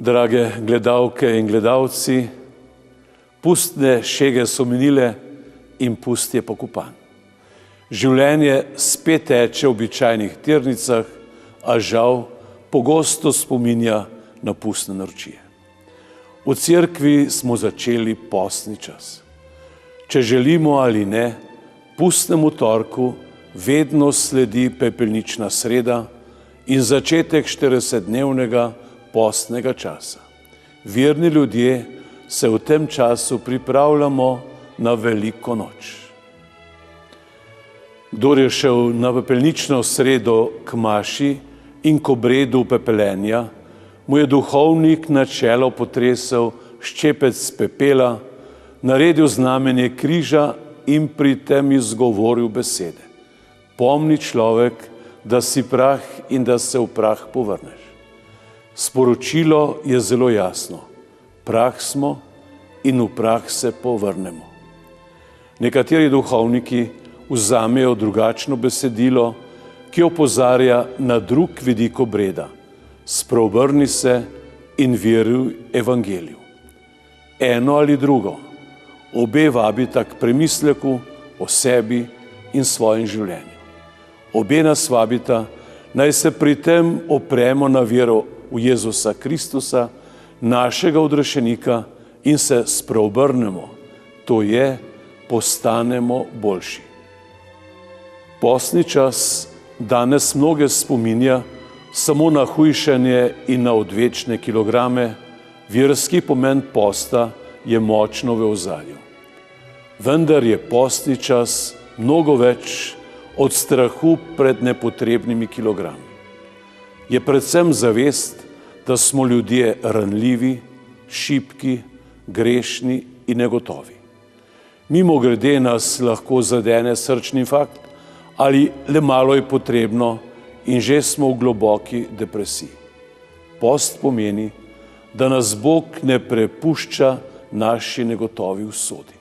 Drage gledalke in gledalci, pustne šege so minile in pust je pokopan. Življenje spet teče v običajnih tirnicah, a žal pogosto spominja na pustne naročije. V cerkvi smo začeli postni čas. Če želimo ali ne, pustnemu torku vedno sledi pepelnična sreda in začetek 40-dnevnega postnega časa. Verni ljudje se v tem času pripravljamo na veliko noč. Kdor je šel na pepelnično sredo k maši in k obredu pepelenja, mu je duhovnik na čelo potresel ščepec pepela, naredil znamenje križa in pri tem izgovoril besede: pomni človek, da si prah in da se v prah povrneš. Sporočilo je zelo jasno: prah smo in v prah se povrnemo. Nekateri duhovniki vzamejo drugačno besedilo, ki opozarja na drug vidik obreda: spreobrni se in veruj evangeliju. Eno ali drugo, obe vabita k premisleku o sebi in svojem življenju. Obe nas vabita, naj se pri tem opremo na vero v Jezusa Kristusa, našega odrešenika, in se spreobrnemo, to je, postanemo boljši. Postni čas danes mnoge spominja samo na hujšanje in na odvečne kilograme, verski pomen posta je močno v ozadju. Vendar je postni čas mnogo več od strahu pred nepotrebnimi kilogrami. Je predvsem zavest, da smo ljudje ranljivi, šibki, grešni in negotovi. Mimogrede nas lahko zadene srčni infarkt ali le malo je potrebno in že smo v globoki depresiji. Post pomeni, da nas Bog ne prepušča naši negotovi usodi.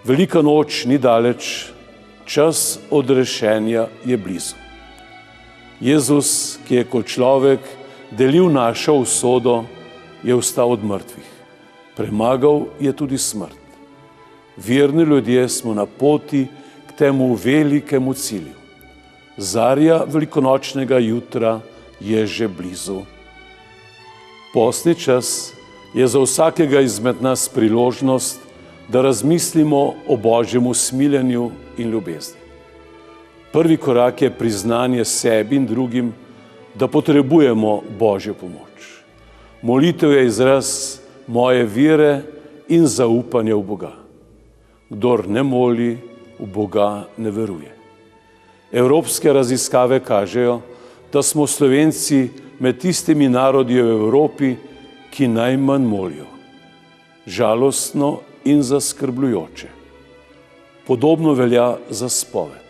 Velika noč ni daleč, čas odrešenja je blizu. Jezus, ki je kot človek delil našo usodo, je vstal od mrtvih. Premagal je tudi smrt. Verni ljudje smo na poti k temu velikemu cilju. Zarja velikonočnega jutra je že blizu. Postni čas je za vsakega izmed nas priložnost, da razmislimo o Božjem usmiljenju in ljubezni. Prvi korak je priznanje sebi in drugim, da potrebujemo Božjo pomoč. Molitev je izraz moje vere in zaupanja v Boga. Kdor ne moli, v Boga ne veruje. Evropske raziskave kažejo, da smo Slovenci med tistimi narodi v Evropi, ki najmanj molijo. Žalostno in zaskrbljujoče. Podobno velja za spoved.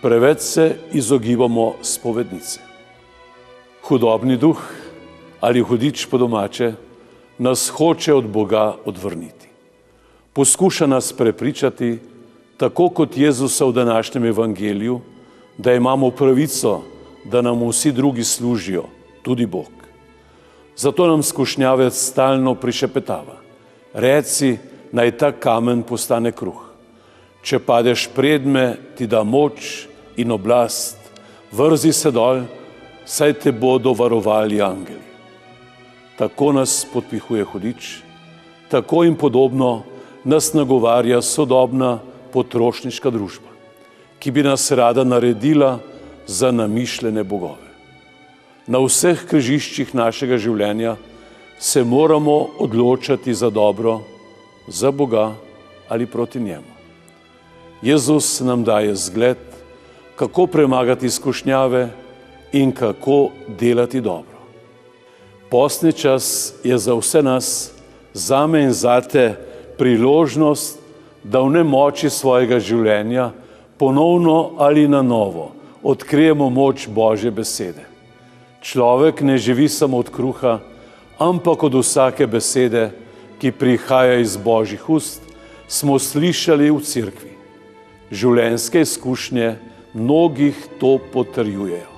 Preveč se izogibamo spovednice. Hudobni duh ali hudič po domače nas hoče od Boga odvrniti. Poskuša nas prepričati, tako kot Jezusa v današnjem evangeliju, da imamo pravico, da nam vsi drugi služijo, tudi Bog. Zato nam skušnjavec stalno prišepetava: reci, naj ta kamen postane kruh. Če padeš pred me, ti da moč in oblast, vrzi se dol, saj te bodo varovali angeli. Tako nas podpihuje hudič, tako in podobno nas nagovarja sodobna potrošniška družba, ki bi nas rada naredila za namišljene bogove. Na vseh križiščih našega življenja se moramo odločati za dobro, za Boga ali proti njemu. Jezus nam daje zgled, kako premagati skušnjave in kako delati dobro. Postni čas je za vse nas, zame in zate, priložnost, da v nemoči svojega življenja ponovno ali na novo odkrijemo moč Božje besede. Človek ne živi samo od kruha, ampak od vsake besede, ki prihaja iz Božjih ust, smo slišali v cerkvi. Življenjske izkušnje mnogih to potrjujejo.